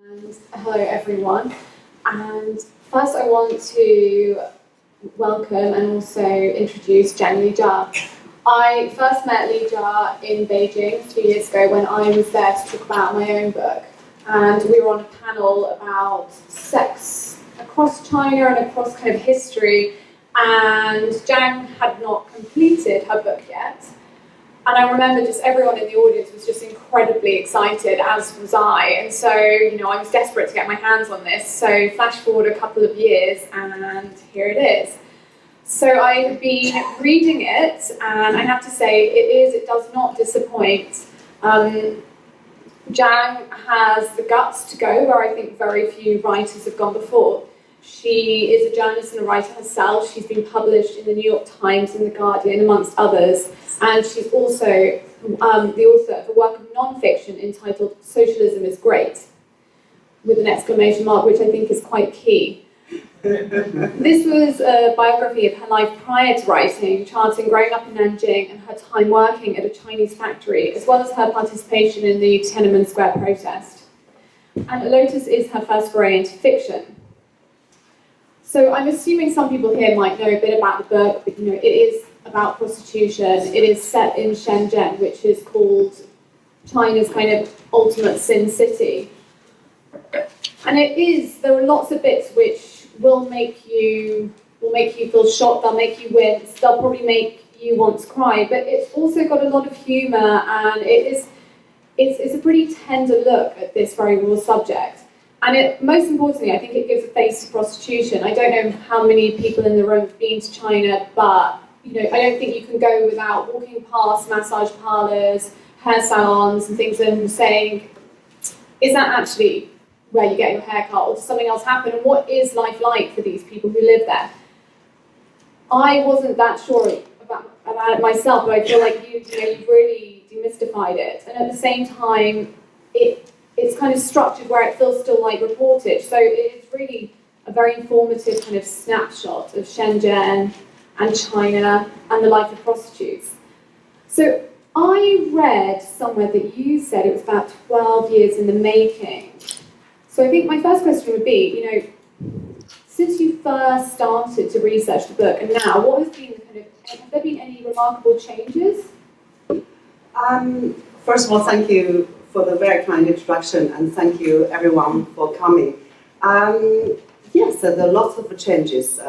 And hello everyone. And first I want to welcome and also introduce Zhang Lijia. I first met Lijia in Beijing 2 years ago when I was there to talk about my own book. And we were on a panel about sex across China and across kind of history. And Zhang had not completed her book yet. And I remember just everyone in the audience was just incredibly excited, as was I. And so, I was desperate to get my hands on this. So flash forward a couple of years, and here it is. So I have been reading it, and I have to say, it does not disappoint. Zhang has the guts to go where I think very few writers have gone before. She is a journalist and a writer herself. She's been published in the New York Times and the Guardian, amongst others. And she's also the author of a work of non-fiction entitled Socialism is Great, with an exclamation mark, which I think is quite key. This was a biography of her life prior to writing, charting growing up in Nanjing and her time working at a Chinese factory, as well as her participation in the Tiananmen Square protest. And Lotus is her first foray into fiction. So I'm assuming some people here might know a bit about the book, but it is about prostitution. It is set in Shenzen, which is called China's kind of ultimate sin city. And there are lots of bits which will make you feel shocked, they'll make you wince, they'll probably make you want to cry, but it's also got a lot of humour, and it's a pretty tender look at this very raw subject. And most importantly, I think it gives a face to prostitution. I don't know how many people in the room have been to China, but I don't think you can go without walking past massage parlours, hair salons and things and saying, is that actually where you get your hair cut, or does something else happen? And what is life like for these people who live there? I wasn't that sure about it myself, but I feel like you've really demystified it. And at the same time, it's kind of structured where it feels still like reportage. So it's really a very informative kind of snapshot of Shenzhen and China and the life of prostitutes. So I read somewhere that you said it was about 12 years in the making. So I think my first question would be, since you first started to research the book and now, what has been have there been any remarkable changes? First of all, thank you for the very kind introduction, and thank you everyone for coming. Yes, there are lots of changes.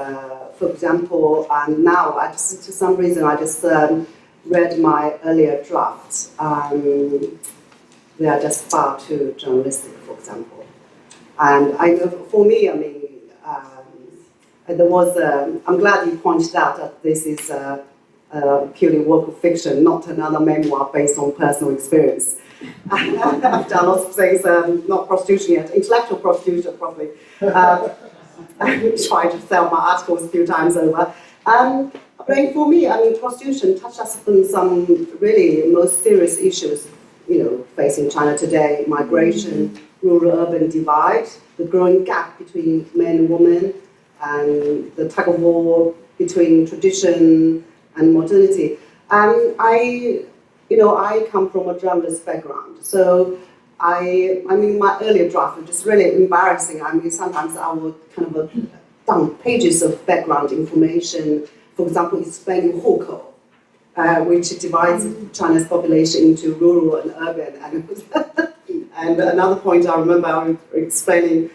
For example, now to some reason I just read my earlier drafts. They are just far too journalistic, for example. And for me, there was. I'm glad you pointed out that this is purely work of fiction, not another memoir based on personal experience. I've done lots of things, not prostitution yet, intellectual prostitution probably. I tried to sell my articles a few times over. But for me, prostitution touches on some really most serious issues, facing China today: migration, rural-urban divide, the growing gap between men and women, and the tug of war between tradition and modernity. I come from a journalist background, so my earlier draft was just really embarrassing. Sometimes I would kind of dump pages of background information, for example, explaining Hukou, which divides China's population into rural and urban. And another point I remember, I was explaining,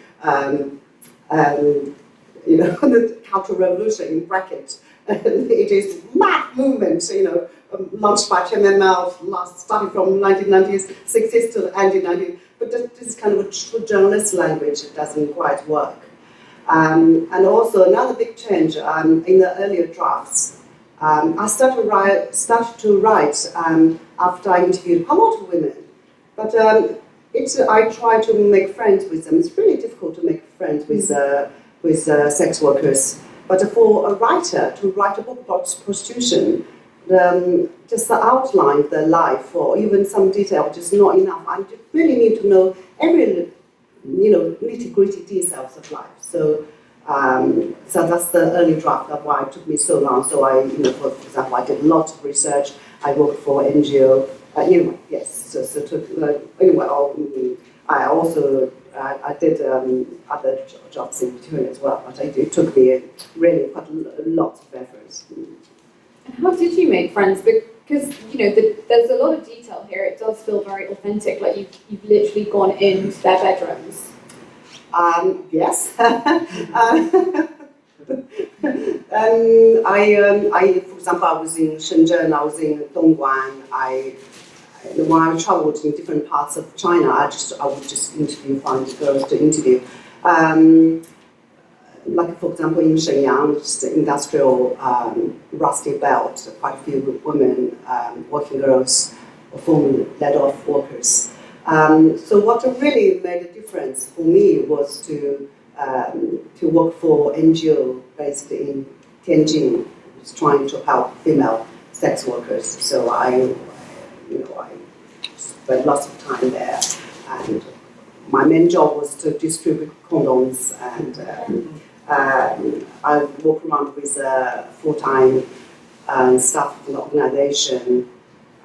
the Cultural Revolution in brackets. It is mad movement, launched by Chairman Mao, starting from 1990s, 60s to the end of 1990s. But this is kind of a true journalist language. It doesn't quite work. And also another big change in the earlier drafts. I started to write after I interviewed a lot of women. But I try to make friends with them. It's really difficult to make friends with sex workers. But for a writer to write a book about prostitution, just the outline of their life, or even some detail, just not enough. I really need to know every, nitty-gritty details of life. So that's the early draft of why it took me so long. So for example, I did lots of research. I worked for NGO. Yes. So I also I did other jobs in between as well, but it took me really quite a lot of efforts. And how did you make friends? Because there's a lot of detail here. It does feel very authentic. Like you've literally gone into their bedrooms. Yes. For example, I was in Shenzhen. I was in Dongguan. When I traveled in different parts of China, I would just find girls to interview. Like for example, in Shenyang, which is the industrial rusty belt, quite a few women, working girls, formerly laid-off workers. So what really made a difference for me was to work for NGO based in Tianjin, was trying to help female sex workers. So I spent lots of time there, and my main job was to distribute condoms, and I walk around with full-time staff of the organization,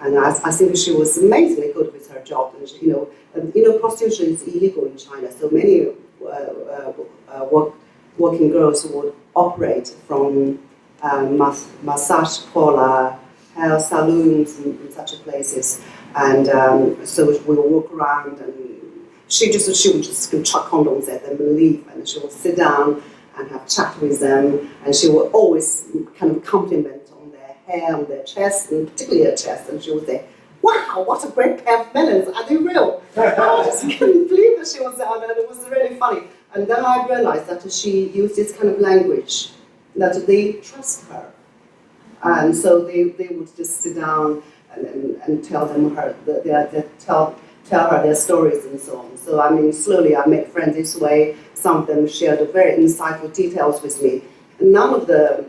and I think she was amazingly good with her job. And she, prostitution is illegal in China, so many working girls would operate from massage parlor, hair salons, and such places. And so we would walk around, and she would just chuck condoms at them and leave, and she would sit down and have chat with them, and she would always kind of compliment on their hair, on their chest, and particularly her chest, and she would say, "Wow, what a great pair of melons, are they real?" I just couldn't believe that she was there, and it was really funny. And then I realized that she used this kind of language, that they trust her. And so they would just sit down and tell her their stories and so on. So slowly I made friends this way. Some of them shared very insightful details with me. And none of the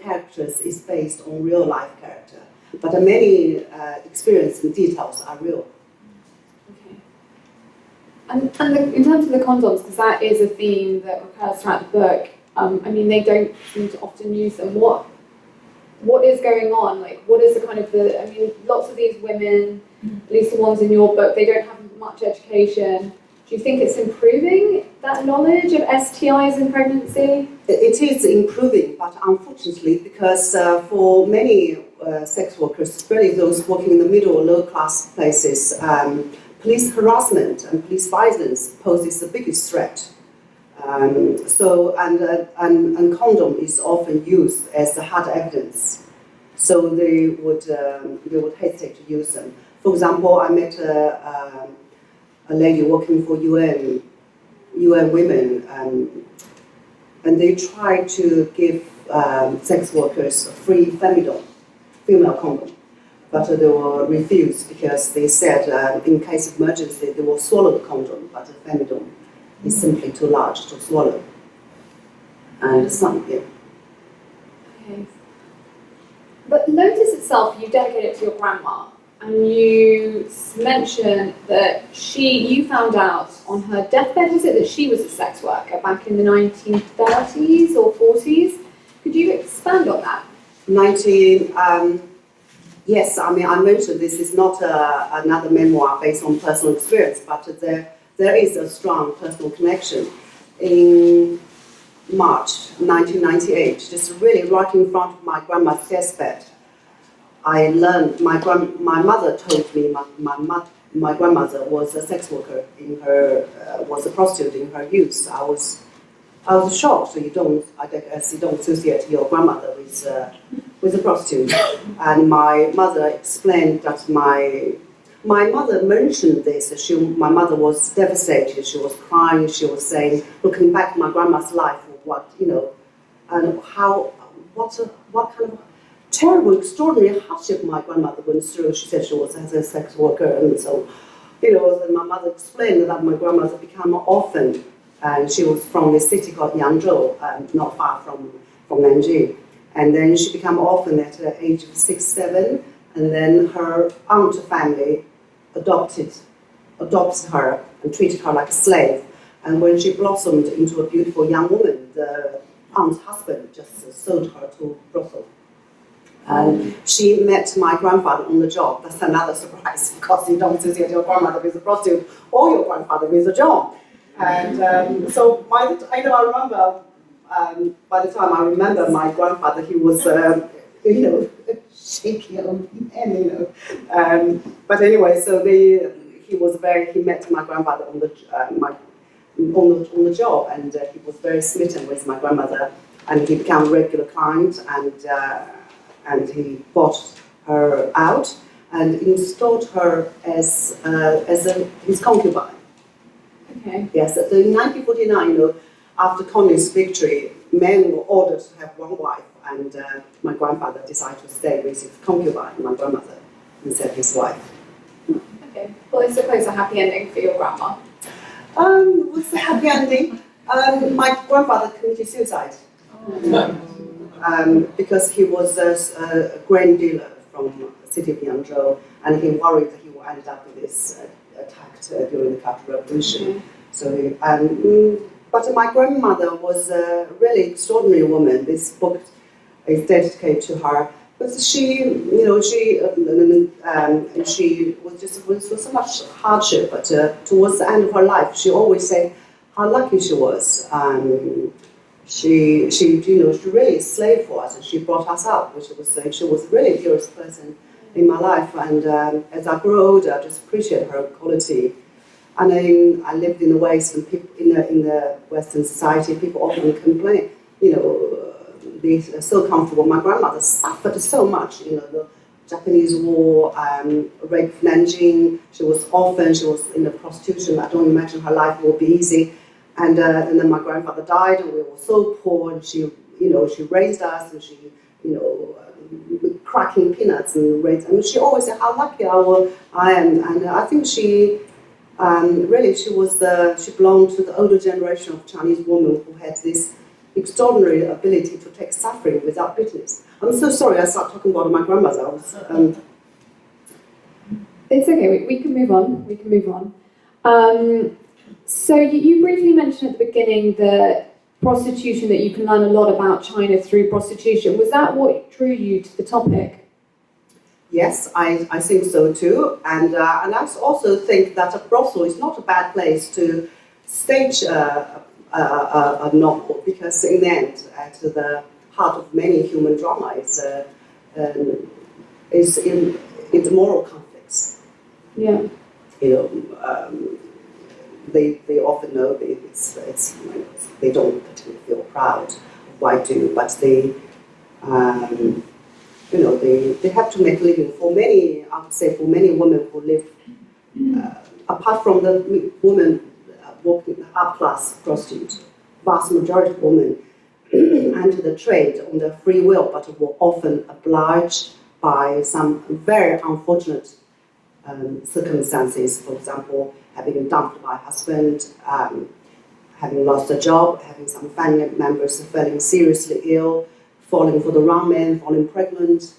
characters is based on real life character, but many experience and details are real. Okay. And in terms of the condoms, because that is a theme that recurs throughout the book. They don't seem to often use them. What is going on? Like, what is the kind of lots of these women, at least the ones in your book, they don't have much education. Do you think it's improving, that knowledge of STIs in pregnancy? It is improving, but unfortunately, because for many sex workers, especially those working in the middle or low class places, police harassment and police violence poses the biggest threat. And condom is often used as the hard evidence, so they would hesitate to use them. For example, I met a lady working for UN Women, and they tried to give sex workers a free female condom, but they were refused because they said in case of emergency they will swallow the condom, but the femidom is simply too large to swallow. And something. Okay. But Lotus itself, you dedicate it to your grandma, and you mention that you found out on her deathbed, was it, that she was a sex worker back in the 1930s or 40s? Could you expand on that? Yes, I mentioned this is not another memoir based on personal experience, but there is a strong personal connection. In March 1998, just really right in front of my grandma's deathbed, I learned my mother told me my grandmother was a sex worker was a prostitute in her youth. I was shocked. So I guess you don't associate your grandmother with a prostitute. And my mother explained that my mother mentioned this. My mother was devastated. She was crying. She was saying, looking back at my grandma's life, and what kind of terrible, extraordinary hardship my grandmother went through. She said she was as a sex worker, and so, then my mother explained that my grandmother became an orphan, and she was from a city called Yangzhou, not far from Nanjing. And then she became an orphan at the age of 6, 7, and then her aunt family adopted her and treated her like a slave. And when she blossomed into a beautiful young woman, the aunt's husband just sold her to brothel. And she met my grandfather on the job. That's another surprise, because you don't associate your grandmother with a prostitute or your grandfather with a job. And so I remember, by the time I remember my grandfather, he was, shaky old man, but anyway, so he met my grandfather on the job, and he was very smitten with my grandmother, and he became a regular client, and he bought her out and installed her as his concubine. Okay. Yes, so in 1949, after communist victory, men were ordered to have one wife, and my grandfather decided to stay with his concubine, my grandmother, instead of his wife. Okay. Well, I suppose a happy ending for your grandma. What's the happy ending? My grandfather committed suicide. Because he was a grain dealer from the city of Yangzhou, and he worried that he would end up with this attack during the Cultural Revolution. So, but my grandmother was a really extraordinary woman. This book is dedicated to her. But she was so much hardship. But towards the end of her life, she always said how lucky she was. She really slaved for us, and she brought us up, she was really the dearest person in my life. And as I grew older, I just appreciate her quality. And I lived in the West, and people in the Western society, people often complain, they're so comfortable. My grandmother suffered so much, the Japanese War, rape in Nanjing. She was in the prostitution. I don't imagine her life will be easy. And then my grandfather died, and we were so poor. And she raised us, and she, cracking peanuts and raised. I mean, she always said how lucky I am. And I think she belonged to the older generation of Chinese women who had this extraordinary ability to take suffering without bitterness. I'm so sorry I started talking about my grandmother. It's okay. We can move on. So you briefly mentioned at the beginning the prostitution, that you can learn a lot about China through prostitution. Was that what drew you to the topic? Yes, I think so too. And I also think that a brothel is not a bad place to stage a novel, because in the end, at the heart of many human drama is in moral conflicts. Yeah. They often know they don't particularly feel proud of what I do, but they have to make a living. For many, I would say, for many women who live, apart from the women working up-class prostitute, vast majority of women enter the trade on their free will, but were often obliged by some very unfortunate circumstances. For example, having been dumped by a husband, having lost a job, having some family members falling seriously ill, falling for the wrong man, falling pregnant,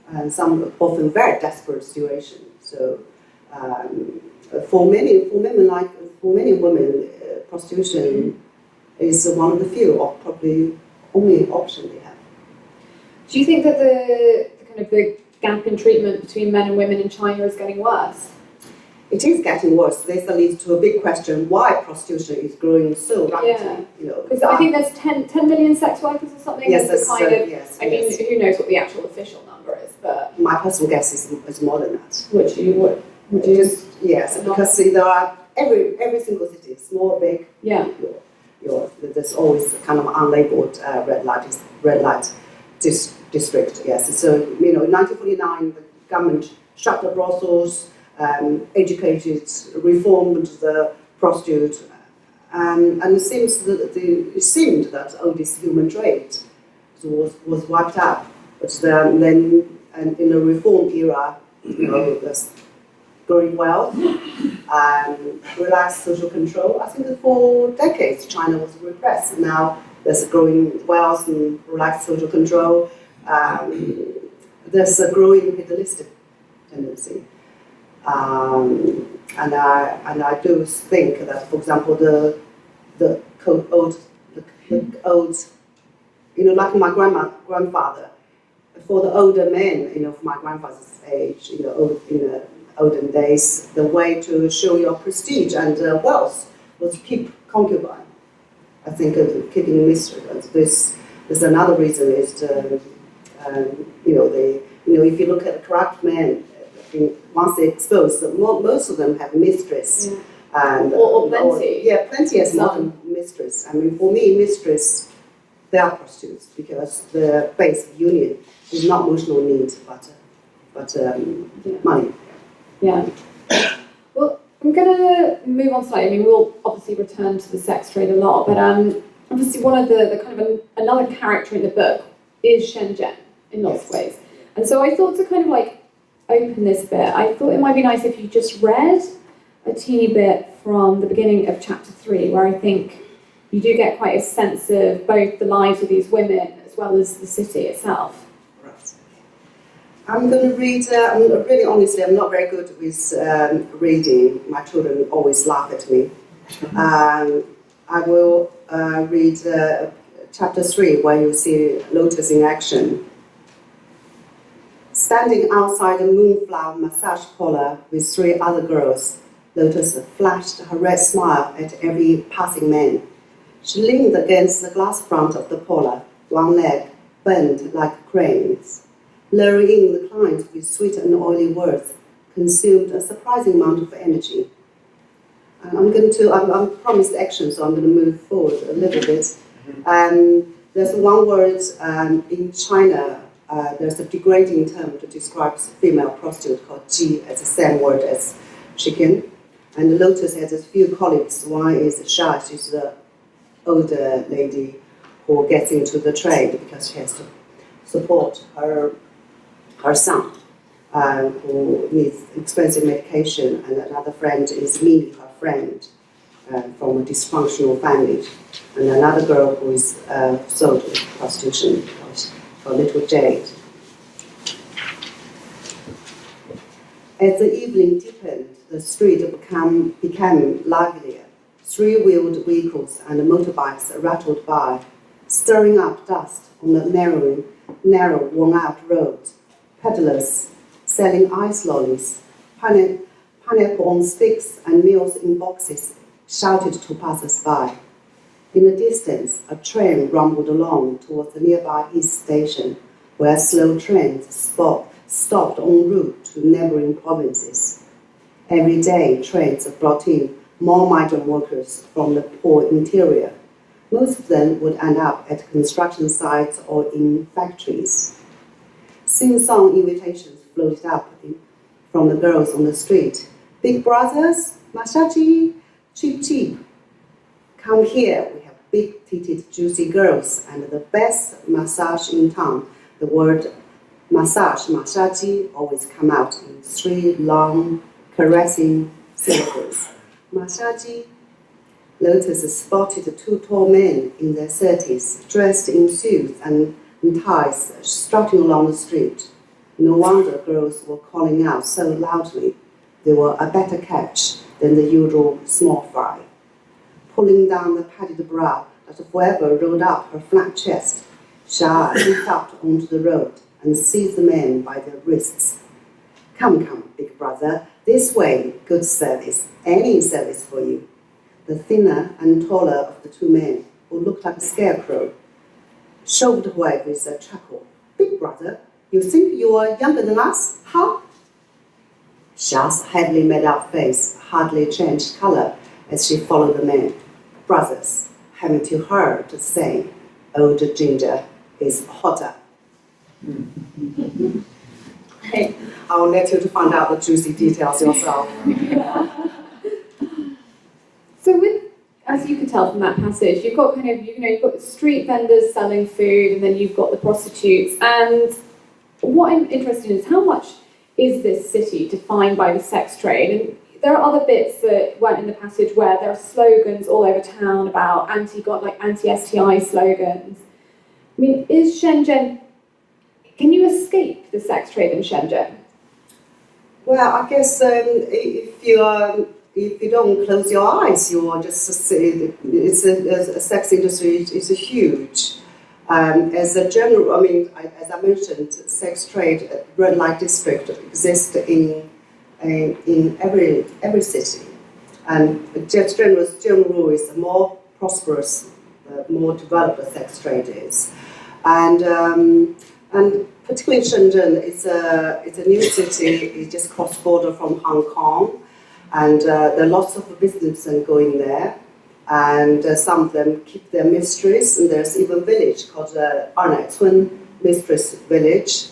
and some often very desperate situations. So, for many women, prostitution is one of the few, or probably only option they have. Do you think that the gap in treatment between men and women in China is getting worse? It is getting worse. This leads to a big question: why prostitution is growing so rapidly? Because I think there's 10 million sex workers or something. Yes, yes. I mean, who knows what the actual official number is? But my personal guess is more than that. Would you? Yes, because there are every single city, small, big. Yeah. There's always kind of unlabeled red light district. Yes. So in 1949, the government shut the brothels, educated, reformed the prostitute, and it seemed that this human trade was wiped out. But then in the reform era, there's growing wealth and relaxed social control. I think that for decades China was repressed. Now there's a growing wealth and relaxed social control. There's a growing hedonistic tendency. And I do think that, for example, the old, like my grandfather, for the older men, for my grandfather's age, in the olden days, the way to show your prestige and wealth was to keep concubine. I think keeping mistress. There's another reason is to, if you look at the corrupt men, once they expose, most of them have mistress. Yeah. And, or plenty. Plenty as modern mistress. I mean, for me, mistress, they are prostitutes because the base of union is not emotional needs, but money. Yeah. Well, I'm going to move on slightly. I mean, we'll obviously return to the sex trade a lot, but obviously one of the kind of another character in the book is Shenzen in lots of ways. And so I thought to kind of like open this bit, I thought it might be nice if you just read a teeny bit from the beginning of chapter 3, where I think you do get quite a sense of both the lives of these women as well as the city itself. Right. I'm going to read, really honestly, I'm not very good with reading. My children always laugh at me. I will read chapter 3, where you see Lotus in action. Standing outside the Moonflower massage parlor with 3 other girls, Lotus flashed her red smile at every passing man. She leaned against the glass front of the parlor, one leg bent like a crane's. Luring in the client with sweet and oily words consumed a surprising amount of energy. I'm promised action, so I'm going to move forward a little bit. There's one word in China, there's a degrading term to describe female prostitute called ji, as the same word as chicken. And Lotus has a few colleagues. One is Sha, she's the older lady who gets into the trade because she has to support her son, who needs expensive medication. And another friend is Mimi, her friend, from a dysfunctional family. And another girl who is sold to prostitution for little Jade. As the evening deepened, the street became livelier. 3-wheeled vehicles and motorbikes rattled by, stirring up dust on the narrow, worn-out road. Peddlers selling ice lollies, pineapple on sticks, and meals in boxes shouted to passers-by. In the distance, a train rumbled along towards the nearby East Station, where slow trains stopped en route to neighboring provinces. Every day, trains brought in more migrant workers from the poor interior. Most of them would end up at construction sites or in factories. Sing-song invitations floated up from the girls on the street. Big brothers, massaji, cheap cheap. Come here, we have big-titted, juicy girls and the best massage in town. The word massage, massaji, always come out in 3 long, caressing syllables. Massaji. Lotus spotted 2 tall men in their 30s, dressed in suits and ties, strutting along the street. No wonder girls were calling out so loudly. They were a better catch than the usual small fry. Pulling down the padded bra that forever rolled up her flat chest, Sha leaped up onto the road and seized the men by their wrists. Come, big brother, this way, good service, any service for you. The thinner and taller of the 2 men, who looked like a scarecrow, shoved away with a chuckle. Big brother, you think you are younger than us, huh? Sha's heavily made-up face hardly changed color as she followed the men. Brothers, having to her to say, old Ginger is hotter. Hey. I'll let you to find out the juicy details yourself. So as you can tell from that passage, you've got you've got the street vendors selling food, and then you've got the prostitutes. And what I'm interested in is how much is this city defined by the sex trade? And there are other bits that weren't in the passage where there are slogans all over town about anti-STI slogans. I mean, is Shenzhen? Can you escape the sex trade in Shenzhen? Well, I guess if you don't close your eyes, you will just see it's a sex industry is huge. As a general, I mean, as I mentioned, sex trade, red light district exists in every city, and just general rule is the more prosperous, the more developed the sex trade is, and particularly Shenzhen, it's a new city. It just crossed border from Hong Kong, and there are lots of businessmen going there. And some of them keep their mysteries, and there's even a village called Arnaicun Mistress Village,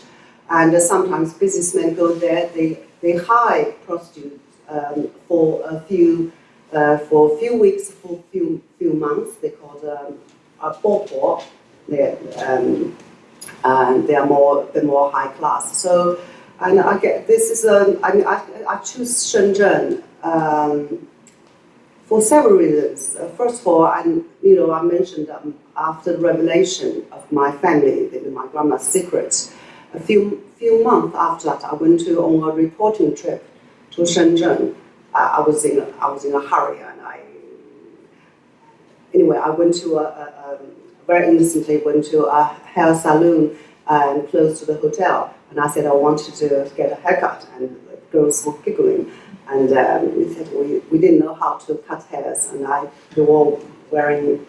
and sometimes businessmen go there. They hire prostitutes for a few weeks, for a few months. They call them a bopo. And they are a bit more high class. So, and I get this is I choose Shenzhen. For several reasons. First of all, I mentioned after the revelation of my family, my grandma's secret, a few months after that, I went on a reporting trip to Shenzhen. I was in a hurry, and I went to very innocently went to a hair salon close to the hotel, and I said I wanted to get a haircut, and the girls were giggling. And we said we didn't know how to cut hairs, and they were all wearing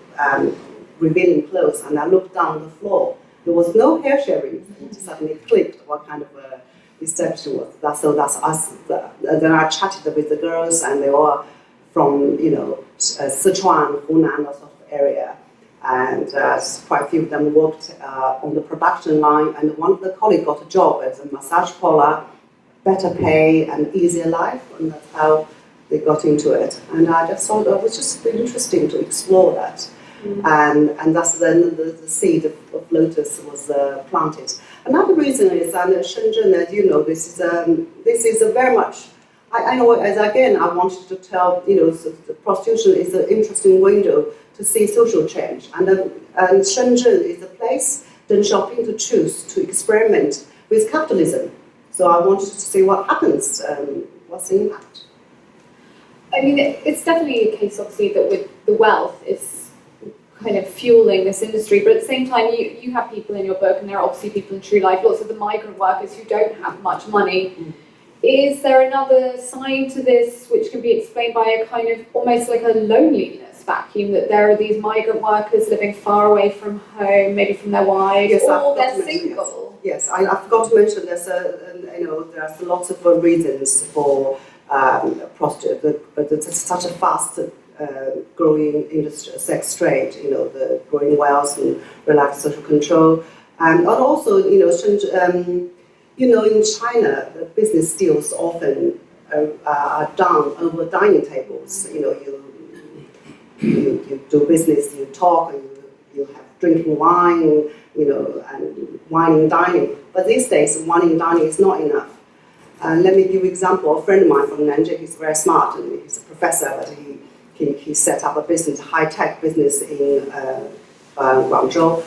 revealing clothes. And I looked down the floor. There was no hair sharing. It suddenly clicked what kind of a reception was that. So that's us. Then I chatted with the girls, and they were from Sichuan, Hunan, that sort of area. And quite a few of them worked on the production line. And one of the colleagues got a job as a massage parlor. Better pay and easier life, and that's how they got into it. And I just thought it was just really interesting to explore that. And that's then the seed of lotus was planted. Another reason is that Shenzhen, as you know, this is a very much. I know, as again, I wanted to tell, so the prostitution is an interesting window to see social change, and Shenzhen is a place Deng Xiaoping to choose to experiment with capitalism. So I wanted to see what happens, what's the impact. I mean, it's definitely a case, obviously, that with the wealth, it's kind of fueling this industry. But at the same time, you have people in your book, and there are obviously people in true life, lots of the migrant workers who don't have much money. Is there another side to this which can be explained by a kind of almost like a loneliness vacuum, that there are these migrant workers living far away from home, maybe from their wives, or they're single? Yes, I forgot to mention there's lots of reasons for prostitution, but it's such a fast growing industry, sex trade. The growing wealth and relaxed social control, and also in China, the business deals often are done over dining tables. You do business, you talk, and you have drinking wine. And wine and dining. But these days, wine and dining is not enough. Let me give you an example. A friend of mine from Nanjing, he's very smart, and he's a professor, but he set up a business, high-tech business in Guangzhou.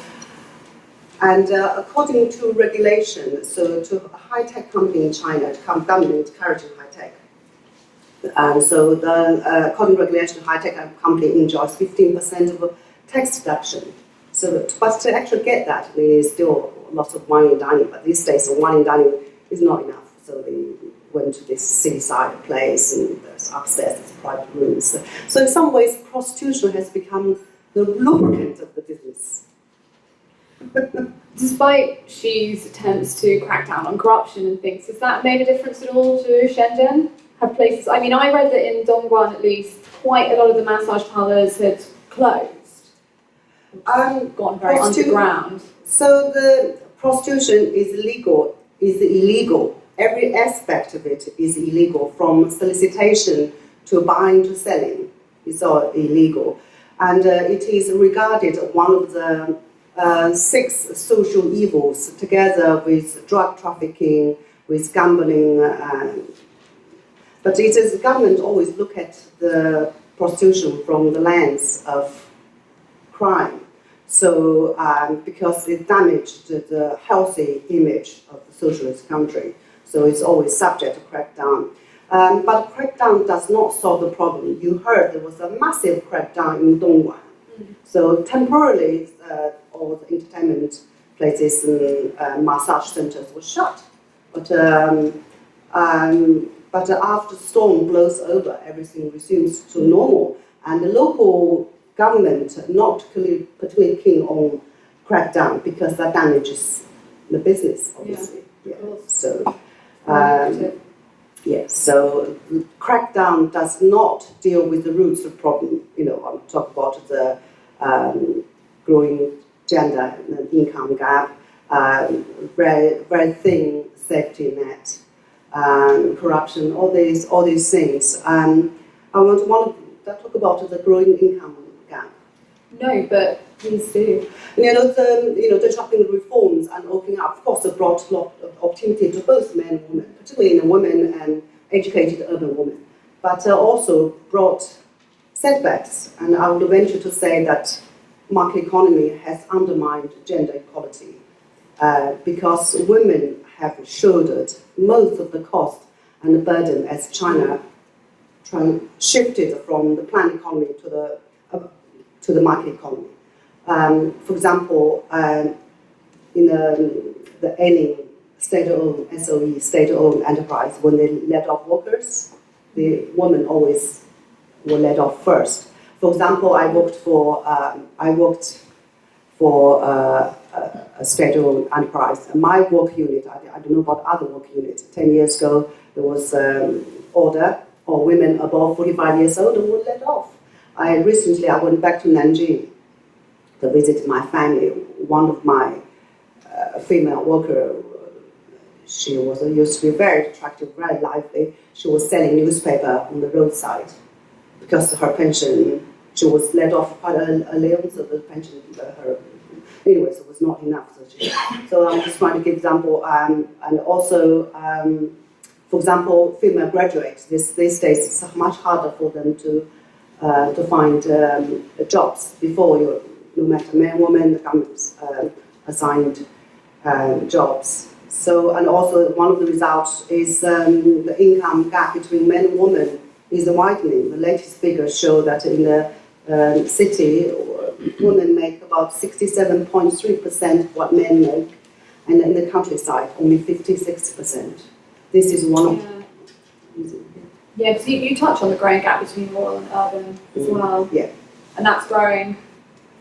And according to regulation, so to a high-tech company in China, government encouraging high-tech. And so according to regulation, high-tech company enjoys 15% of tax deduction. So, but to actually get that, there is still lots of wine and dining. But these days, the wine and dining is not enough. So they went to this seaside place, and there's upstairs there's private rooms. So in some ways, prostitution has become the lubricant of the business. Despite Xi's attempts to crack down on corruption and things, has that made a difference at all to Shenzhen? Have places? I mean, I read that in Dongguan, at least, quite a lot of the massage parlors had closed. Gone very underground. So the prostitution is illegal. Every aspect of it is illegal, from solicitation to buying to selling. It's all illegal. And it is regarded one of the 6 social evils, together with drug trafficking, with gambling. But it is the government always look at the prostitution from the lens of crime. So, because it damaged the healthy image of the socialist country, so it's always subject to crackdown. But crackdown does not solve the problem. You heard there was a massive crackdown in Dongguan, So temporarily, all the entertainment places and massage centers were shut. But after the storm blows over, everything resumes to normal. And the local government not particularly keen on crackdown because that damages the business, obviously. Yeah. So, so crackdown does not deal with the roots of the problem. I'm talking about the growing gender and income gap, very very thin safety net, corruption, all these things. I want to talk about the growing income gap. No, but please do. The shopping reforms and opening up, of course, have brought a lot of opportunity to both men and women, particularly in women and educated urban women, but also brought setbacks. And I would venture to say that market economy has undermined gender equality because women have shouldered most of the cost and the burden as China shifted from the planned economy to the market economy. For example, in the ailing state-owned SOE, state-owned enterprise, when they let off workers, the women always were let off first. For example, I worked for a state-owned enterprise. My work unit, I don't know about other work units. 10 years ago, there was order for women above 45 years old who were let off. Recently, I went back to Nanjing to visit my family. One of my female workers, she used to be very attractive, very lively. She was selling newspaper on the roadside because her pension, she was let off quite early on, so the pension, anyways, it was not enough. So I'm just trying to give example, and also, for example, female graduates. These days, it's much harder for them to find jobs. Before, no matter man, woman, the government assigned jobs. So, and also one of the results is the income gap between men and women is widening. The latest figures show that in the city, women make about 67.3% of what men make, and in the countryside, only 56%. This is one of Yeah, because you touch on the growing gap between rural and urban as well. Yeah. And that's growing.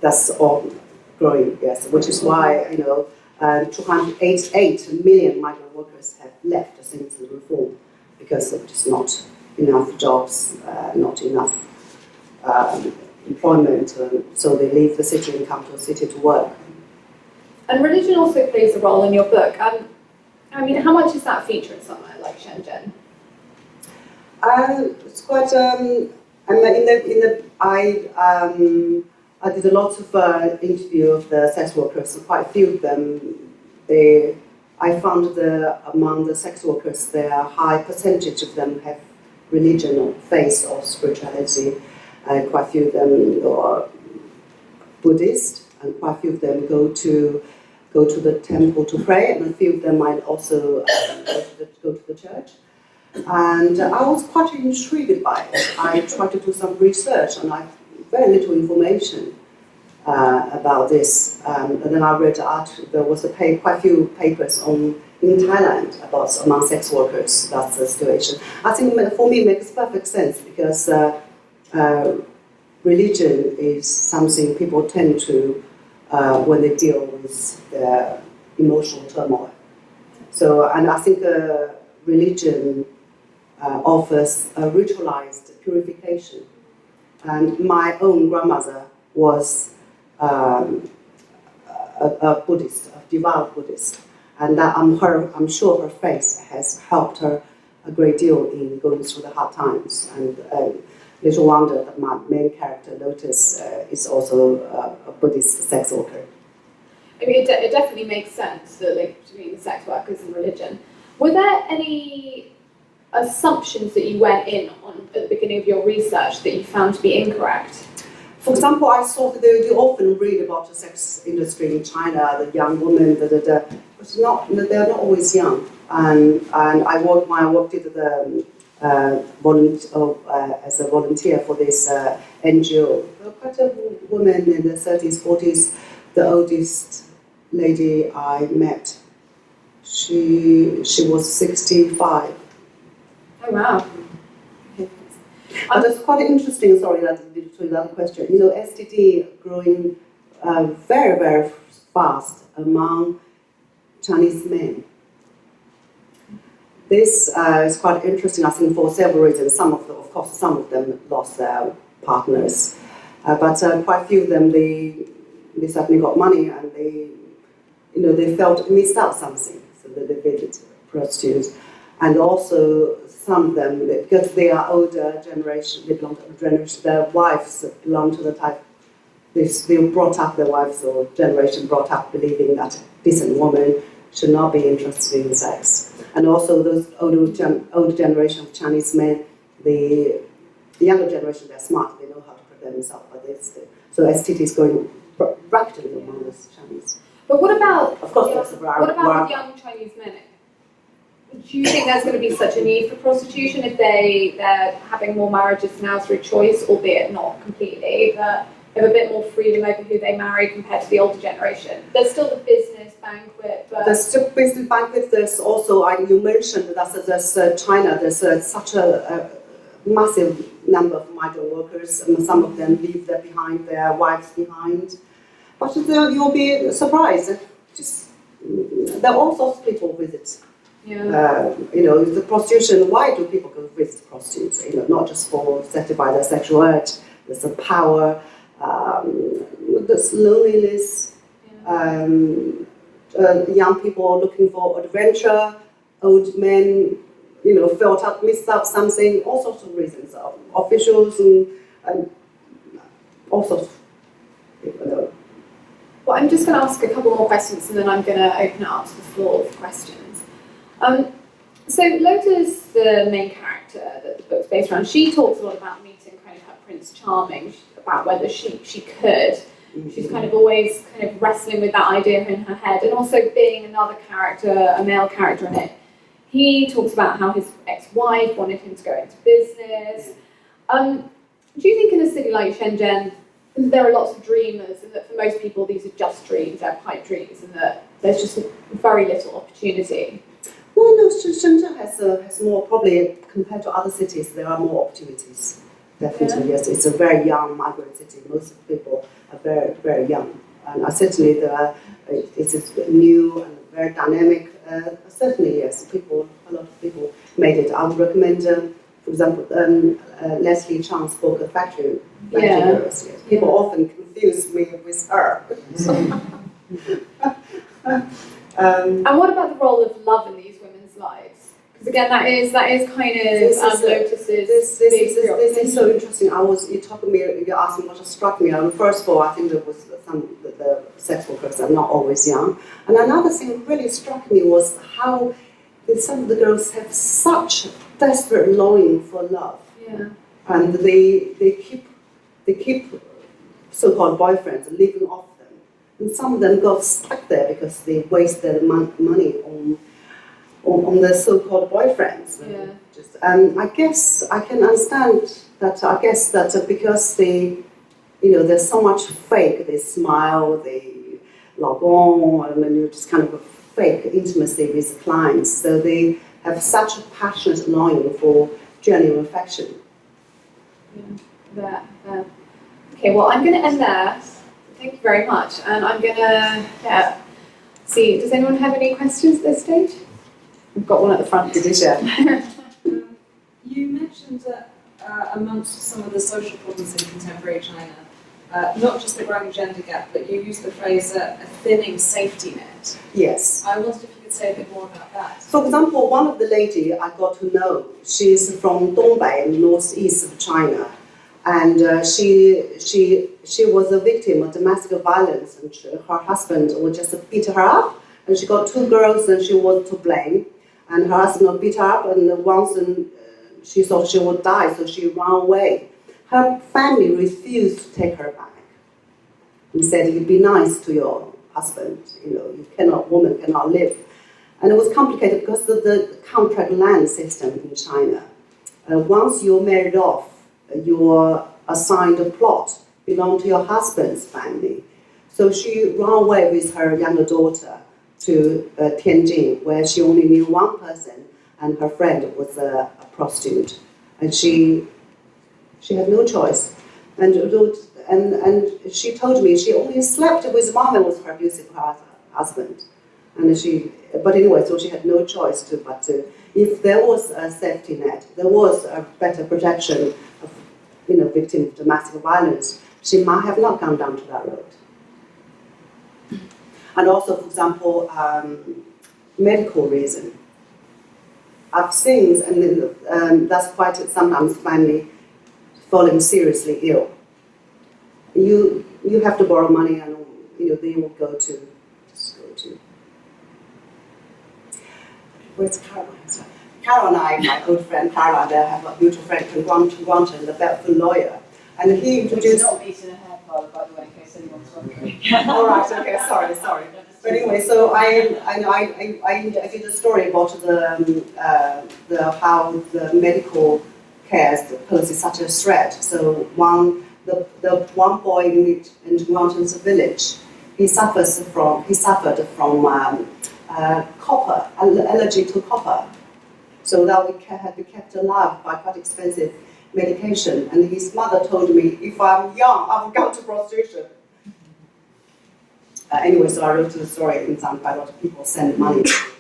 That's all growing, yes, which is why, 288 million migrant workers have left since the reform, because there is not enough jobs, not enough employment, so they leave the city and come to the city to work. And religion also plays a role in your book. How much does that feature in somewhere like Shenzhen? It's quite. I did a lot of interview of the sex workers. And quite a few of them, I found among the sex workers, there are a high percentage of them have religion or faith or spirituality. Quite a few of them are Buddhist, and quite a few of them go to the temple to pray, and a few of them might also go to the church. And I was quite intrigued by it. I tried to do some research, and I had very little information about this. And then I read there was quite a few papers in Thailand about among sex workers. That's the situation. I think for me it makes perfect sense because religion is something people tend to when they deal with their emotional turmoil. So, and I think religion offers a ritualized purification. And my own grandmother was a Buddhist, a devout Buddhist, and that I'm sure her faith has helped her a great deal in going through the hard times. And little wonder that my main character, Lotus, is also a Buddhist sex worker. It definitely makes sense, the link between sex workers and religion. Were there any assumptions that you went in on at the beginning of your research that you found to be incorrect? For example, I saw that you often read about the sex industry in China, the young women, but they're not always young. And when I worked at the as a volunteer for this NGO. Quite a woman in the 30s, 40s, the oldest lady I met. She was 65. Oh wow. But it's quite interesting, sorry, that's another question. You know, STD growing very, very fast among Chinese men. This is quite interesting, I think, for several reasons. Of course, some of them lost their partners, but quite a few of them, they certainly got money and they felt missed out something, so that they visited prostitutes. And also, some of them, because they are older generation, they belong to the generation, their wives belong to the type, they brought up their wives or generation brought up believing that a decent woman should not be interested in sex. And also those older generation of Chinese men, the younger generation, they're smart, they know how to protect themselves, but so STD is going rapidly among those Chinese. But what about, of course, what about with young Chinese men? Do you think there's going to be such a need for prostitution if they're having more marriages now through choice, albeit not completely, but they have a bit more freedom over who they marry compared to the older generation? There's still the business banquet, but... There's still business banquet, there's also, you mentioned that there's China, there's such a massive number of migrant workers, and some of them leave their wives behind. But you'll be surprised, there are all sorts of people visit. Yeah. The prostitution, why do people go visit prostitutes? Not just for satisfy their sexual urge, there's a power, there's loneliness, young people looking for adventure, old men, missed out something, all sorts of reasons, officials and all sorts of people. Well, I'm just going to ask a couple more questions and then I'm going to open it up to the floor for questions. So Lota's the main character that the book's based around. She talks a lot about meeting kind of her Prince Charming, about whether she could. Mm-hmm. She's kind of always kind of wrestling with that idea in her head, and also being another character, a male character in it. He talks about how his ex-wife wanted him to go into business. Do you think in a city like Shenzhen, there are lots of dreamers, and that for most people these are just dreams, they're pipe dreams, and that there's just very little opportunity? Well, no, Shenzhen has more, probably compared to other cities, there are more opportunities. Definitely, yes. It's a very young migrant city. Most of the people are very, very young. And certainly it's new and very dynamic. Certainly, yes, a lot of people made it. I would recommend, for example, Leslie Chang's book, The Factory Girls. Yes. People often confuse me with her. And what about the role of love in these women's lives? Because again, that is kind of Lotus's this is so interesting. You asked me what struck me. First of all, I think there was the sex workers are not always young. And another thing that really struck me was how some of the girls have such desperate longing for love. Yeah. And they keep so-called boyfriends living off them. And some of them got stuck there because they wasted money on their so-called boyfriends. Yeah. And I guess I can understand that. I guess that because there's so much fake. They smile, they log on, and then you just kind of a fake intimacy with clients. So they have such a passionate longing for genuine affection. Yeah. Okay, well, I'm going to end there. Thank you very much. And I'm going to see, does anyone have any questions at this stage? We've got one at the front. You mentioned that amongst some of the social problems in contemporary China, not just the growing gender gap, but you used the phrase a thinning safety net. Yes. I wondered if you could say a bit more about that. For example, one of the lady I got to know, she's from Dongbei, northeast of China. And she was a victim of domestic violence, and her husband would just beat her up. And she got 2 girls, and she was to blame. And her husband beat her up, and once she thought she would die, so she ran away. Her family refused to take her back. And said, "You be nice to your husband. Woman cannot live." And it was complicated because of the contract land system in China. once you're married off, you're assigned a plot belong to your husband's family. So she ran away with her younger daughter to Tianjin, where she only knew one person, and her friend was a prostitute, and she had no choice. And she told me she only slept with mom and was her abusive husband, but anyway, so she had no choice but if there was a safety net, there was a better protection of victims of domestic violence, she might have not gone down to that road. And also, for example, medical reason. I've seen, and that's quite sometimes family falling seriously ill. You have to borrow money, and they will go to. Where's Caroline? Carol and I, my old friend Caroline, I have a mutual friend from Guangzhou, the Bedford lawyer, and he introduced. Not beating a hair parlour, by the way, in case anyone's wondering. All right, okay, sorry. But anyway, so I did a story about how the medical care poses such a threat. So the one boy in Guangzhou's village, he suffered from copper, allergy to copper. So that we had to be kept alive by quite expensive medication. And his mother told me, if I'm young, I will go to prostitution. Anyway, so I wrote the story, and quite a lot of people send money. Sure,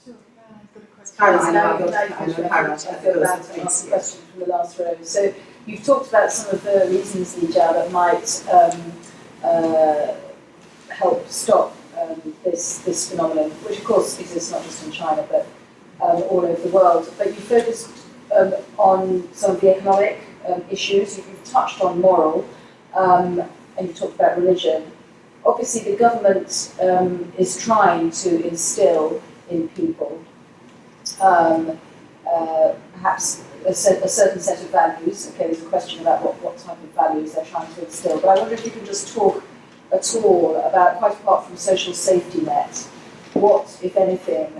I've got a question. Caroline, Caroline. I feel bad to ask a question from the last row. So you've talked about some of the reasons, Lijia, that might help stop this phenomenon, which of course exists not just in China, but all over the world. But you focused on some of the economic issues. You've touched on moral, and you talked about religion. Obviously, the government is trying to instill in people perhaps a certain set of values. Okay, there's a question about what type of values they're trying to instill. But I wonder if you can just talk at all about, quite apart from social safety net, what, if anything,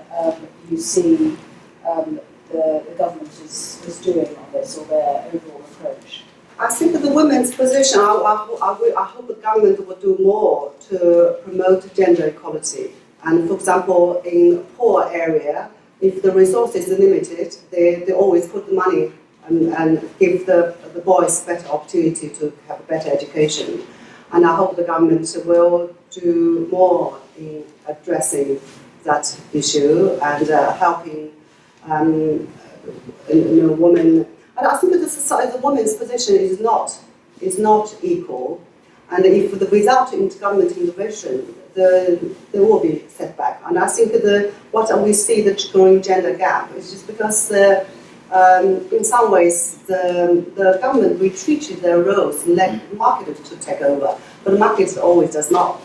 you see the government is doing on this, or their overall approach? I think that the women's position, I hope the government will do more to promote gender equality. And for example, in poor area, if the resources are limited, they always put the money and give the boys better opportunity to have a better education. And I hope the government will do more in addressing that issue and helping women. And I think that the women's position is not equal, and if without government intervention, there will be setback. And I think what we see the growing gender gap is just because in some ways the government retreated their roles and let the market to take over. But the market always does not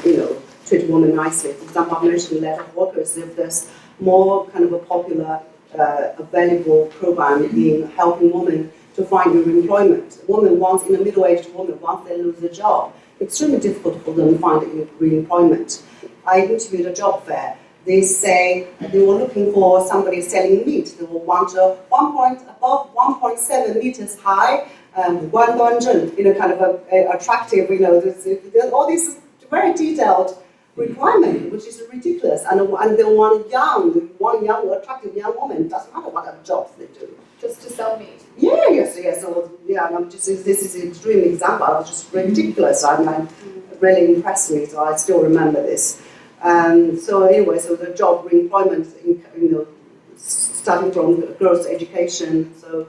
treat women nicely. For example, I mentioned leisure workers. If there's more kind of a popular available program in helping women to find new employment. In a middle-aged woman, once they lose their job, extremely difficult for them to find re-employment. I interviewed a job fair. They say they were looking for somebody selling meat. They will want above 1.7 meters high, 1端正, kind of attractive, all these very detailed requirement, which is ridiculous, and they want young, attractive young woman. Doesn't matter what other jobs they do. Just to sell meat. Yes. So, this is an extreme example. It's just ridiculous. Really impressed me. So I still remember this. So anyway, so the job employment, starting from girls' education. So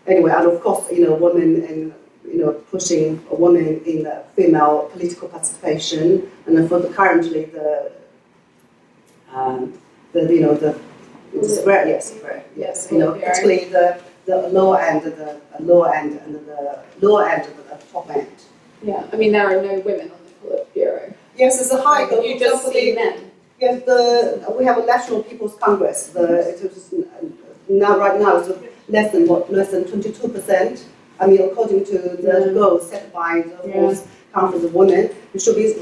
anyway, and of course, women and pushing a woman in the female political participation, and for currently particularly the lower end and the top end. Yeah, I mean there are no women on the Politburo. Yes, it's a high. You just see men. Yes, we have a National People's Congress. Right now it's less than 22%. I mean, according to the goals set by the Fourth Conference of Women, it should be,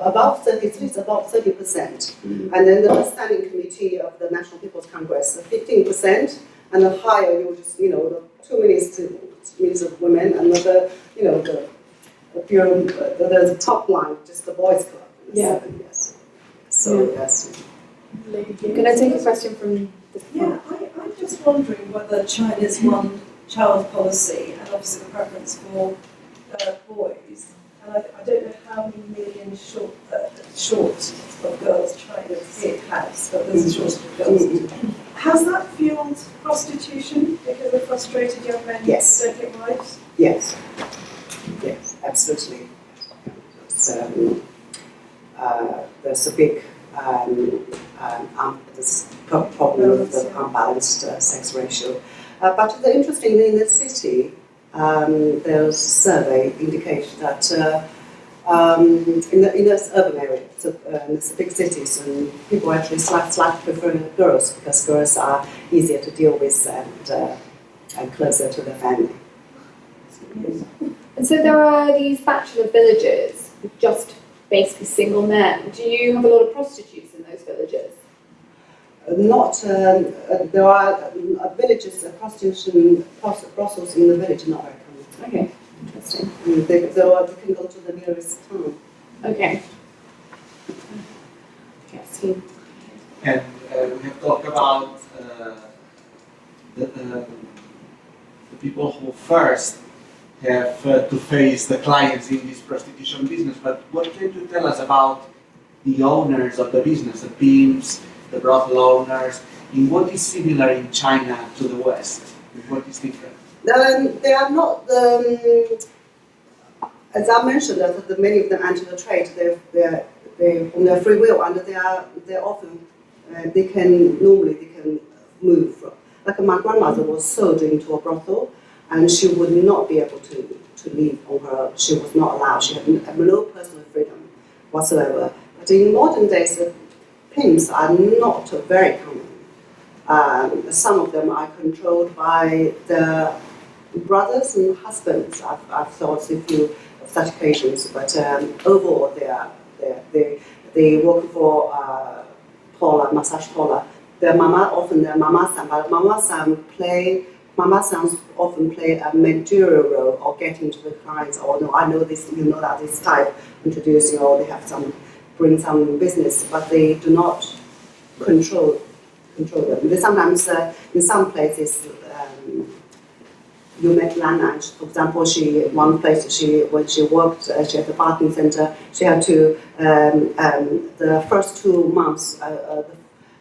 about 30, at least about 30%. And then the Standing Committee of the National People's Congress, 15%, and the higher you just, the 2 minutes of women, and the top line, just the boys club. Yeah. 7 years. So yes. I'm going to take a question from the Yeah, I'm just wondering whether China's one-child policy, and obviously the preference for boys, and I don't know how many million short of girls China has, but there's a shortage of girls. Has that fueled prostitution because of frustrated young men who Yes. don't get wives? Yes. Yes, absolutely. So, there's a big this problem with the unbalanced sex ratio. But the interesting thing in the city, there's a survey indicates that in the urban areas, so, in the big cities, and people actually slightly prefer girls because girls are easier to deal with and closer to the family. And so there are these bachelor villages with just basically single men. Do you have a lot of prostitutes in those villages? There are villages, prostitution, brothels in the village, not very common. Okay, interesting. They can go to the nearest town. Okay. Yes. And we have talked about the people who first have to face the clients in this prostitution business, but what can you tell us about the owners of the business, the pimps, the brothel owners, in what is similar in China to the West? What is different? They are not, as I mentioned, that many of them enter the trade. They on their free will, and they often they can move from. Like my grandmother was sold into a brothel, and she would not be able to leave on her. She was not allowed. She had no personal freedom whatsoever. But in modern days, pimps are not very common. Some of them are controlled by the brothers and husbands. I've thought a few of such occasions, but overall they work for massage parlor. Their mama-san, but mama-sans often play a managerial role or getting to the clients, or no, I know this, you know that this type, introducing, or they have bring some business, but they do not control them. They sometimes, in some places, you met Lana. For example, when she worked, she had the parking center. She had to the first 2 months.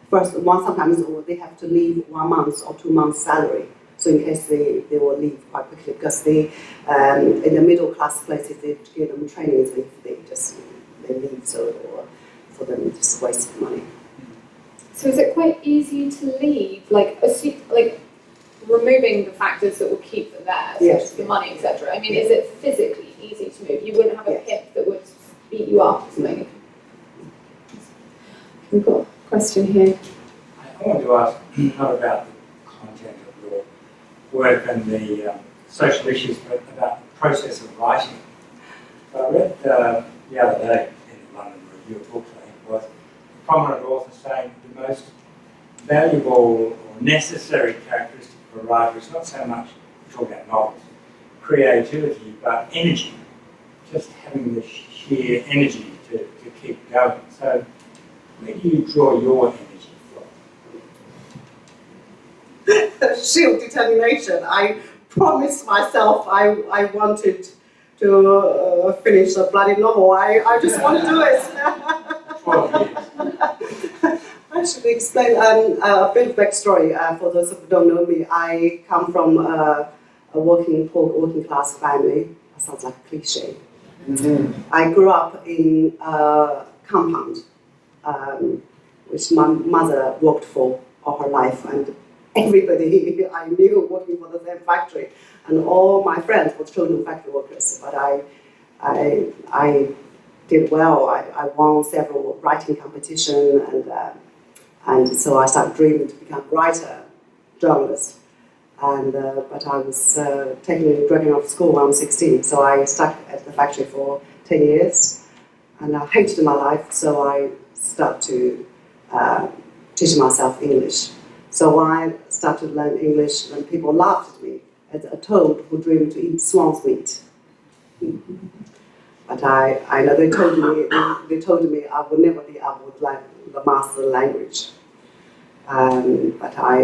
First one, sometimes they have to leave 1 month or 2 months salary. So in case they will leave quite quickly, because they in the middle class places they give them training, so they leave. So for them it's just a waste of money. So is it quite easy to leave? Like removing the factors that will keep them there, such Yes. as the money, etc. I mean, is it physically easy to move? You wouldn't have a Yes. pimp that would beat you up or something. We've got a question here. I want to ask not about the content of your work and the social issues, but about the process of writing. So I read the other day in the London Review of Books, I think it was, a prominent author saying the most valuable or necessary characteristic of a writer is not so much, we talk about novels, creativity, but energy. Just having the sheer energy to keep going. So where do you draw your energy from? Sheer determination. I promised myself I wanted to finish a bloody novel. I just want to do it. 12 years. I should explain a bit of backstory for those who don't know me. I come from a working class family. That sounds like a cliche. Mm-hmm. I grew up in a compound, which my mother worked for all her life, and everybody I knew working for the same factory, and all my friends were children factory workers. But I did well. I won several writing competitions, and so I started dreaming to become a writer, journalist. And but I was dragging off school when I was 16, so I stuck at the factory for 10 years, and I hated my life. So I started to teach myself English. So when I started to learn English, and people laughed at me as a toad who dreamed to eat swan's meat. But I know they told me I would never be able to master the language. But I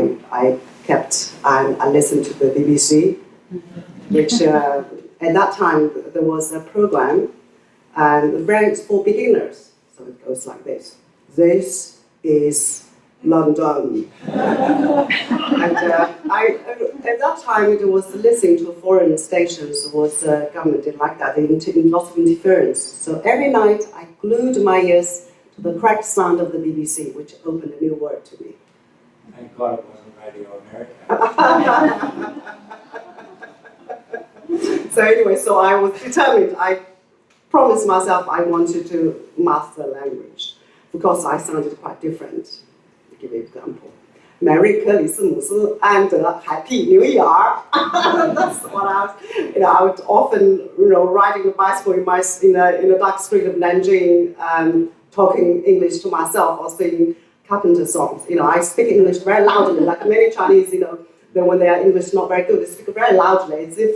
listened to the BBC, which at that time there was a program, and it's for beginners. So it goes like this: This is London. And at that time, it was listening to foreign stations. Was government didn't like that. They lots of interference. So every night, I glued my ears to the correct sound of the BBC, which opened a new world to me. Thank God it wasn't Radio America. So anyway, so I was determined. I promised myself I wanted to master language because I sounded quite different. I'll give you an example. Merry Christmas and Happy New Year. That's what I would often, riding a bicycle in a dark street of Nanjing, talking English to myself or singing carpenter songs. I speak English very loudly, like many Chinese, then when their English is not very good, they speak very loudly, as if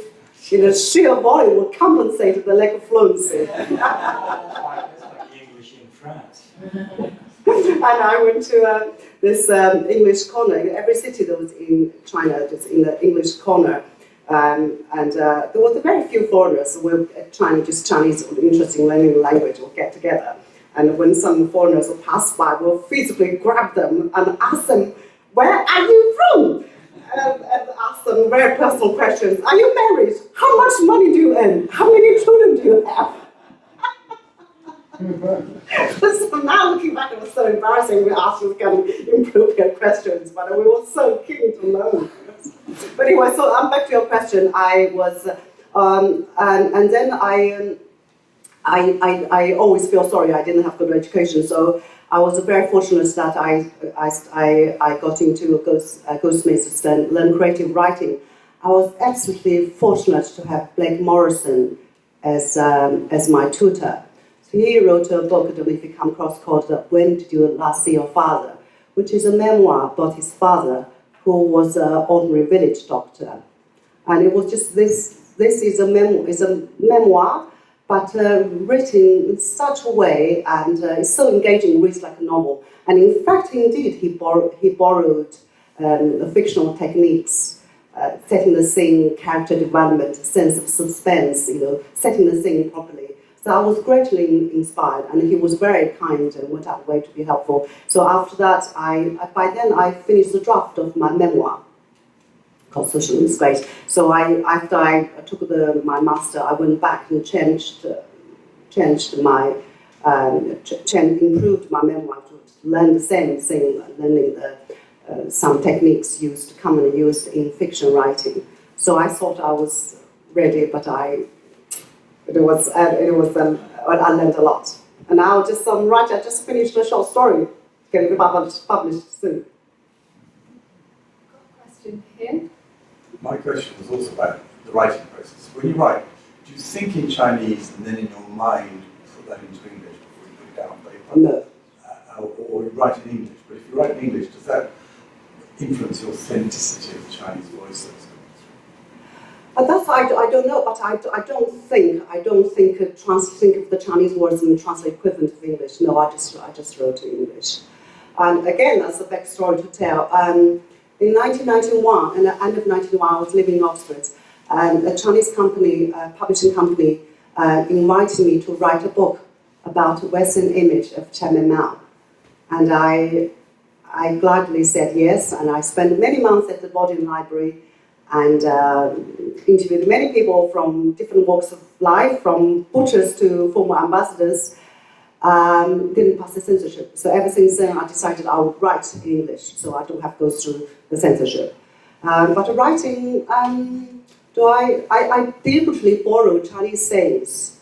sheer volume will compensate the lack of fluency. That's like the English in France. And I went to this English corner. In every city that was in China, just in the English corner. And there was very few foreigners who were Chinese or interested in learning the language would get together. And when some foreigners would pass by, we'll physically grab them and ask them, "Where are you from?" And ask them very personal questions. "Are you married? How much money do you earn? How many children do you have?" So now looking back, it was so embarrassing. We asked these kind of inappropriate questions, but we were so keen to learn. But anyway, so back to your question. I was, and then I always feel sorry I didn't have good education. So I was very fortunate that I got into Goldsmiths and learned creative writing. I was absolutely fortunate to have Blake Morrison as my tutor. So he wrote a book, I don't know if you come across, called When Did You Last See Your Father?, which is a memoir about his father, who was an ordinary village doctor. And it was just this is a memoir, but written in such a way, and it's so engaging, reads like a novel. And in fact, indeed, he borrowed the fictional techniques, setting the scene, character development, sense of suspense, setting the scene properly. So I was greatly inspired, and he was very kind and went out of the way to be helpful. So after that, by then I finished the draft of my memoir called Social Disgrace. So after I took my master, I went back and improved my memoir to learn the same thing, learning some techniques commonly used in fiction writing. So I thought I was ready, but I learned a lot. And now I just finished a short story, getting published soon. Got a question here. My question was also about the writing process. When you write, do you think in Chinese and then in your mind put that into English before you put it down on paper? No. Or you write in English, but if you write in English, does that influence the authenticity of the Chinese voice that's coming through? I don't know, but I don't think of the Chinese words and translate equivalent of English. No, I just wrote in English. And again, that's a backstory to tell. In 1991, in the end of 1991, I was living in Oxford, and a Chinese company, publishing company, invited me to write a book about a Western image of Chairman Mao. And I gladly said yes, and I spent many months at the Bodleian Library and interviewed many people from different walks of life, from butchers to former ambassadors. Didn't pass the censorship. So ever since then, I decided I would write in English, so I don't have to go through the censorship. But writing, I deliberately borrow Chinese sayings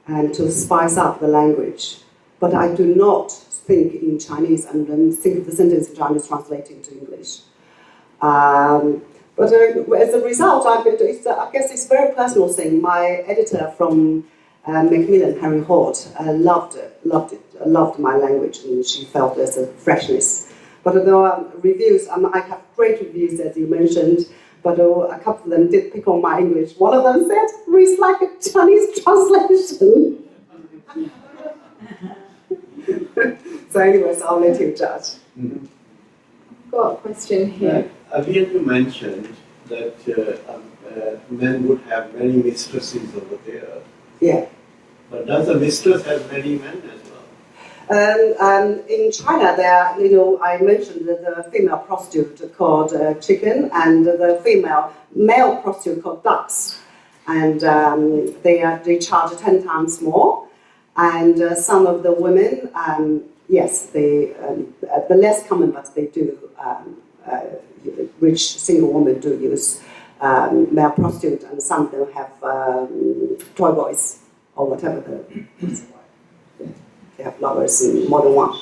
and to spice up the language. But I do not think in Chinese and then think of the sentence in Chinese translating to English. But as a result, I guess it's a very personal thing. My editor from Macmillan, Harry Hort, loved my language, and she felt there's a freshness. But there are reviews, I have great reviews as you mentioned, but a couple of them did pick on my English. One of them said, reads like a Chinese translation. So anyways, I'll let you judge. Got a question here. Earlier you mentioned that men would have many mistresses over there. Yeah. But does a mistress have many men as well? In China, I mentioned the female prostitute called chicken and the male prostitute called ducks. And they charge 10 times more. And some of the women, yes, the less common, but they do, rich single women do use male prostitute, and some of them have toy boys or whatever they have lovers in more than one.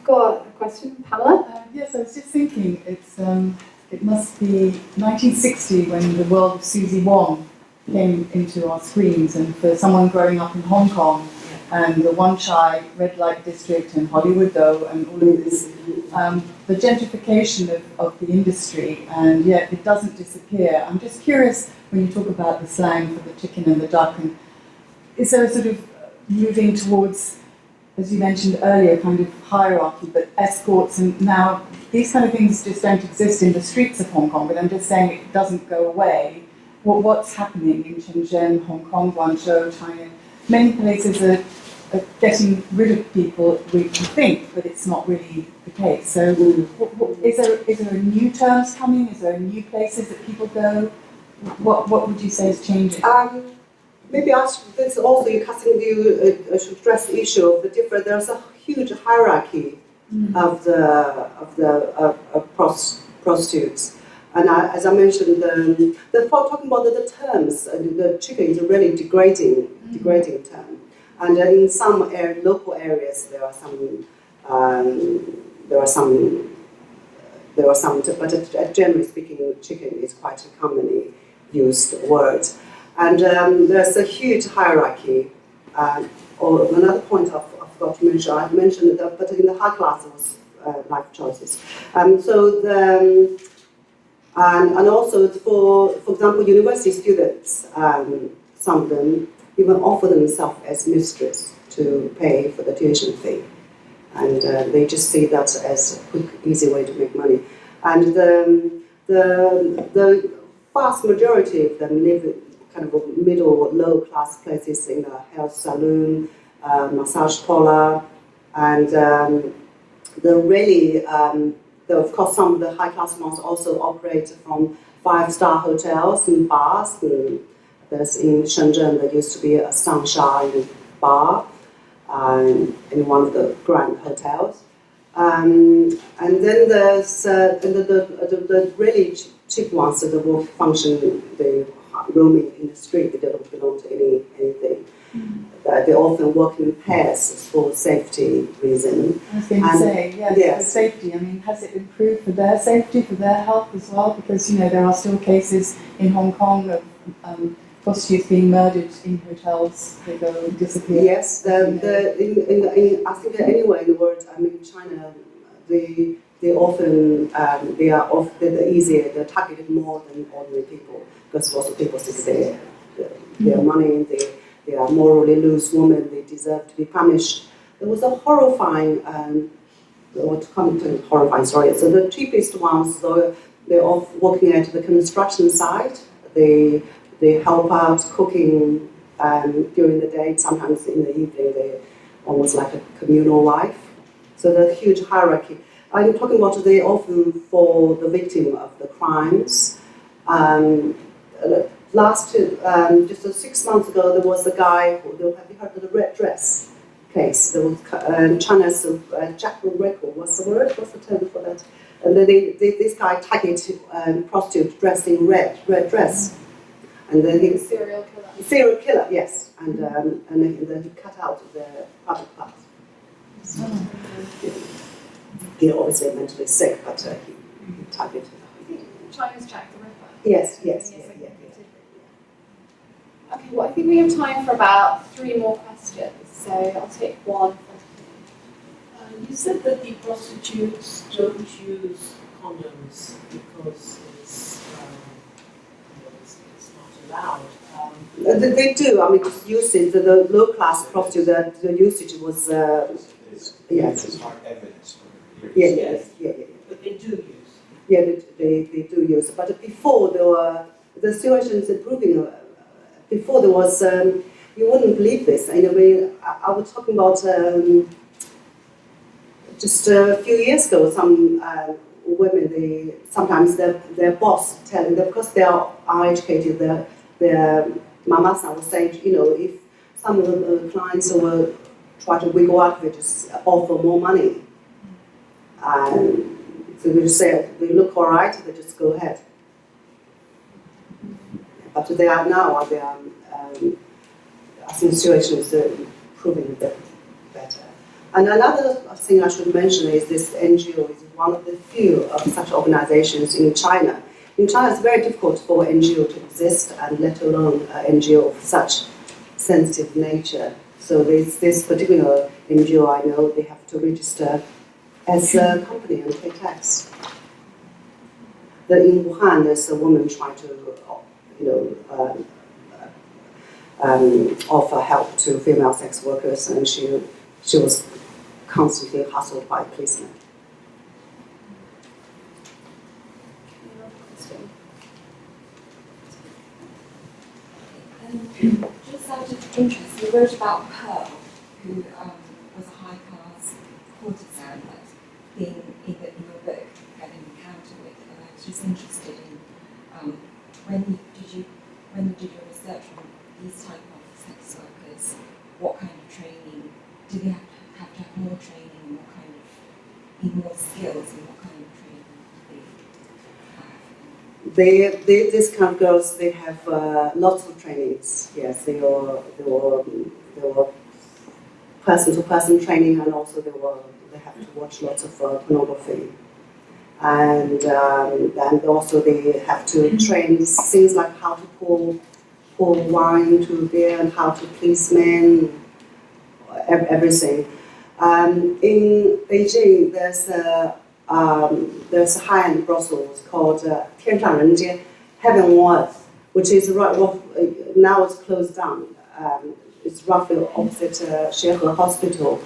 Got a question, Pamela? Yes, I was just thinking, it must be 1960 when the world of Susie Wong came into our screens, and for someone growing up in Hong Kong and the Wan Chai red light district and Hollywood though and all of this, the gentrification of the industry, and yet it doesn't disappear. I'm just curious when you talk about the slang for the chicken and the duck, and is there a sort of moving towards, as you mentioned earlier, kind of hierarchy, but escorts, and now these kind of things just don't exist in the streets of Hong Kong, but I'm just saying it doesn't go away. What's happening in Shenzhen, Hong Kong, Guangzhou, China? Many places are getting rid of people, we think, but it's not really the case. So is there new terms coming? Is there new places that people go? What would you say is changing? Maybe this also you should address the issue of the different. There's a huge hierarchy of prostitutes, and as I mentioned, talking about the terms, the chicken is a really degrading term, and in some local areas there are some, but generally speaking, chicken is quite a commonly used word. And there's a huge hierarchy. Or another point I forgot to mention, I mentioned that, but in the high class it was life choices. And also for example, university students, some of them even offer themselves as mistress to pay for the tuition fee. And they just see that as a quick, easy way to make money. And the vast majority of them live in kind of middle, low-class places in a hair salon, massage parlor, and of course, some of the high-class ones also operate from five-star hotels and bars. There's in Shenzhen, there used to be a Sunshine bar in one of the grand hotels. And then there's the really cheap ones that will function, they roaming in the street, they don't belong to anything. They often work in pairs for safety reasons. I was going to say, yes, for safety. I mean, has it improved for their safety, for their health as well? Because, there are still cases in Hong Kong of prostitutes being murdered in hotels, they go and disappear. Yes, I think anywhere in the world, in China, they're targeted more than ordinary people, because lots of people think their money, they are morally loose women, they deserve to be punished. There was a horrifying story. So the cheapest ones, though, they're off working at the construction site. They help out cooking during the day, sometimes in the evening, they're almost like a communal life. So there's a huge hierarchy. I'm talking about they often for the victim of the crimes. Just 6 months ago, there was a guy have you heard of the red dress case? There was China's Jack the Ripper, what's the term for that? And then this guy targeted prostitute dressed in red dress. And then he serial killer, yes. And then he cut out the private parts. He obviously mentally sick, but he targeted. China's Jack the Ripper. Yes. Okay, well, I think we have time for about 3 more questions, so I'll take one. You said that the prostitutes don't use condoms because it's not allowed. They do. I mean, just usage. The low class prostitute, the usage was. Yes. It's hard evidence. Yeah. But they do use. Yeah, they do use. But before the situation is improving. Before there was, you wouldn't believe this. In a way, I was talking about just a few years ago. Some women, sometimes their boss telling them, because they are educated, their mamas are saying, if some of the clients will try to wiggle out of it, just offer more money. And so we just say, they look all right, they just go ahead. But they are now, I think the situation is improving a bit better. And another thing I should mention is this NGO is one of the few of such organizations in China. In China, it's very difficult for NGO to exist, and let alone NGO of such sensitive nature. So this particular NGO, I know, they have to register as a company and pay tax. In Wuhan, there's a woman trying to, offer help to female sex workers, and she was constantly hustled by policemen. Just out of interest, you wrote about Pearl, who was a high-class courtesan, but being in your book, had an encounter with, and I was just interested in when you did your research on these type of sex workers, what kind of training, do they have to have more training, and what kind of, need more skills, and what kind of training do they have? These kind of girls, they have lots of trainings. Yes, they were person-to-person training, and also they have to watch lots of pornography, and also they have to train things like how to pour wine into beer and how to please men, everything. In Beijing, there's a high-end brothel called 天上人间, Heaven on Earth, which is now it's closed down. It's roughly opposite Shehe Hospital.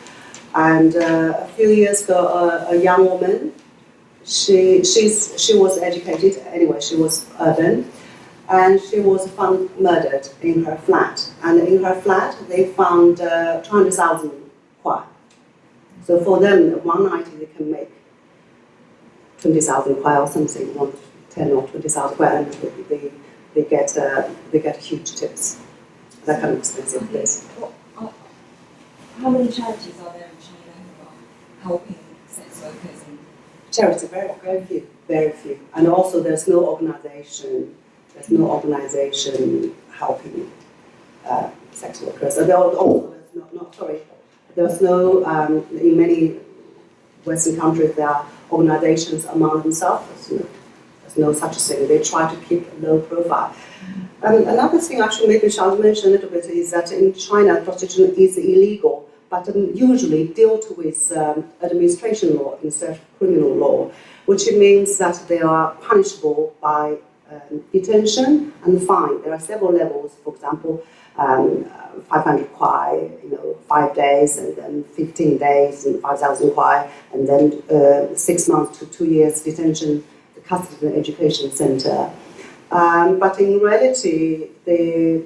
And a few years ago, a young woman, she was educated, anyway, she was urban, and she was found murdered in her flat. And in her flat, they found 200,000 kuai. So for them, one night they can make 20,000 kuai or something, not 10 or 20,000 kuai, and they get huge tips. That kind of expensive place. How many charities are there in China who are helping sex workers? Charities, very few. And also there's no organization helping sex workers. And there's no, in many Western countries there are organizations among themselves. There's no such thing. They try to keep a low profile. Another thing actually maybe I shall mention a little bit is that in China prostitution is illegal, but usually dealt with administration law instead of criminal law, which means that they are punishable by detention and fine. There are several levels. For example, 500 kuai, 5 days, and then 15 days, and 5,000 kuai, and then 6 months to 2 years detention, the custody and education center. But in reality, the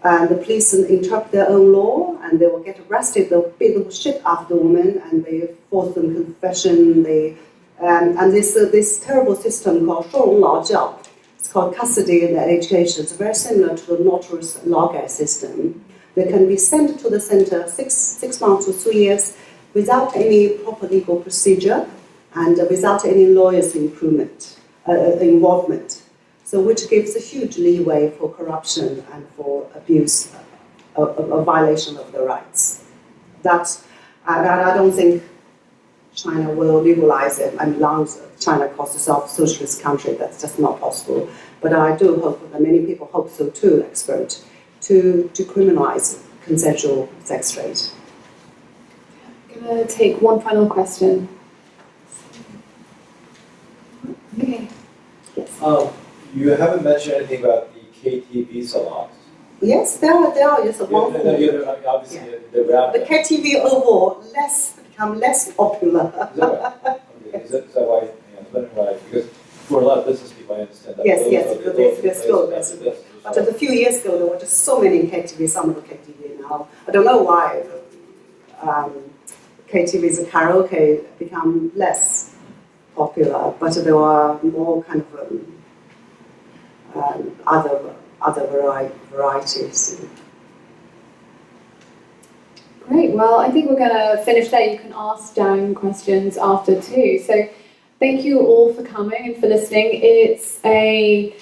police interpret their own law, and they will get arrested. They'll beat the shit out of the woman, and they force them confession. And this terrible system called 收容劳教, it's called custody and education. It's very similar to the notorious lawgate system. They can be sent to the center 6 months to 2 years without any proper legal procedure and without any lawyer's involvement. So which gives a huge leeway for corruption and for abuse, a violation of the rights. I don't think China will legalize it, and China calls itself a socialist country. That's just not possible. But I do hope, and many people hope so too, experts, to criminalize consensual sex trade. Can going to take one final question. Okay. Yes. You haven't mentioned anything about the KTV salons. Yes, there are. Yes, one. Obviously, they're around. The KTV overall become less popular. Is that right? Okay. Is that why? Yeah, I was wondering why. Because for a lot of business people, I understand that. Yes, Those there's still. But a few years ago, there were just so many KTV, summer KTV now. I don't know why KTVs and karaoke become less popular, but there are more kind of other varieties. Great. Well, I think we're going to finish there. You can ask Zhang questions after too. So thank you all for coming and for listening. It's a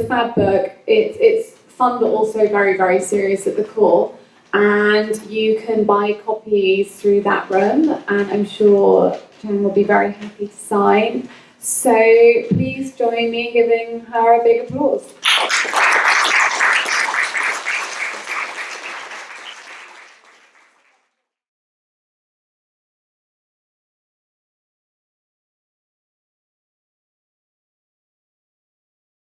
fab book. It's fun but also very, very serious at the core. And you can buy copies through that room, and I'm sure Zhang will be very happy to sign. So please join me in giving her a big applause.